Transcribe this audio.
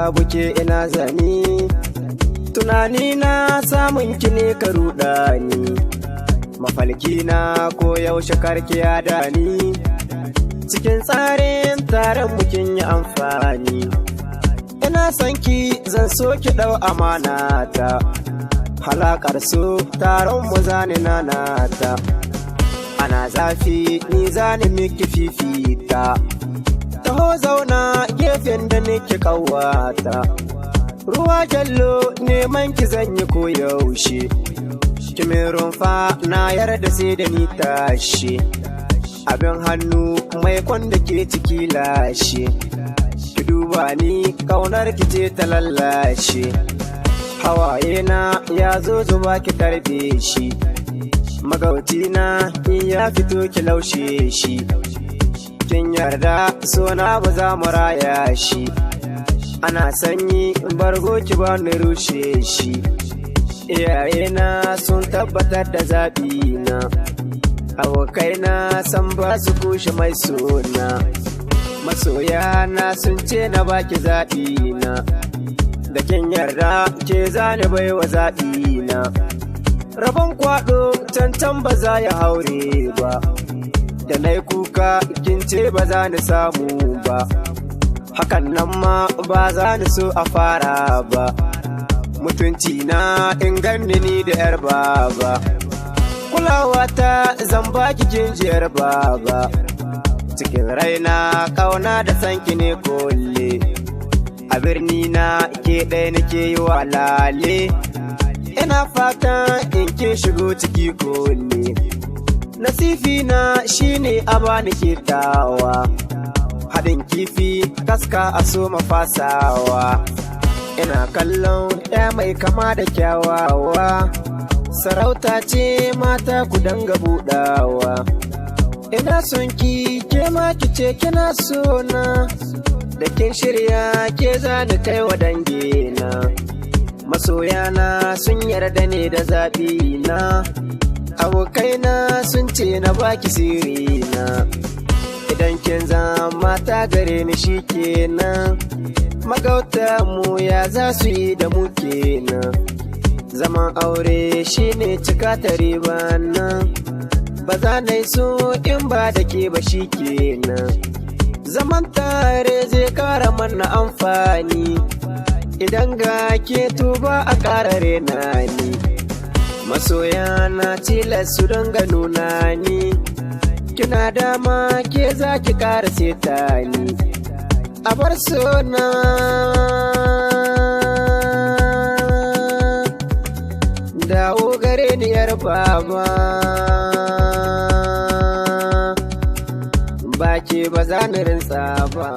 babu ke ina zani, tunani na samun ki ne ka ruɗa ni, mafalki na ko yaushe karki ya dani, cikin tsarin taron mukin yi amfani. Ina son ki zan so ki ɗau amanata, halakar su taron mu zani nanata, ana zafi ni zani miki fifita, taho zauna gefen da nake kawata, ruwa jallo neman ki zan yi koyaushe, kimin rumfa na yarda sai da ni tashi, abin hannu mai kwanda ke ciki lashe, ki duba ni kaunar ki ce ta lallashe, hawaye na ya zo zuba ki tarbe shi, magauci na in ya fito ki laushe shi, kin yarda so na ba za mu raya shi, ana sanyi bargo ki ba ni rushe shi, iyayena sun tabbatar da zaɓi na, abokaina san ba su kushe mai suna, masoya na sun ce na baki zaɓi na, da kin yarda ke zani baiwa zaɓi na, rabon kwaɗo cancan ba za ya haure ba, da nai kuka kin ce ba za ni samu ba, hakan nan ma ba za ni so a fara ba, mutunci na in ganni ni da yar baba, kulawa ta zan baki jinjiyar baba, cikin raina kauna da sanki ne kulle, a birni na ke ɗaya nake yi wa lale, ina fatan in kin shigo ciki kulle, nasifi na shine a bani kitawa, haɗin kifi kaska a so mafasawa, ina kallon ya mai kama da kyawawa, sarauta ce mata ku danga buɗawa, ina son ki ke ma ki ce kina so na, da kin shirya ke zani kai wa dangina, masoyana sun yarda ne da zaɓi na, abokaina sun ce na baki sirri na, idan kin zama ta gare ni shi kenan, magauta mu ya za su yi da mu kenan, zaman aure shine cika ta riba nan, ba za na yi so in ba da ke ba shi kenan, zaman tare zai kara mana amfani, idan ga ke tuba a ƙara rena ni, masoya na tilas su dinga nuna ni, kina dama ke za ki ƙara seta ni, a bar sona dawo gare ni yar baba, ba ke ba za ni rinsa ba.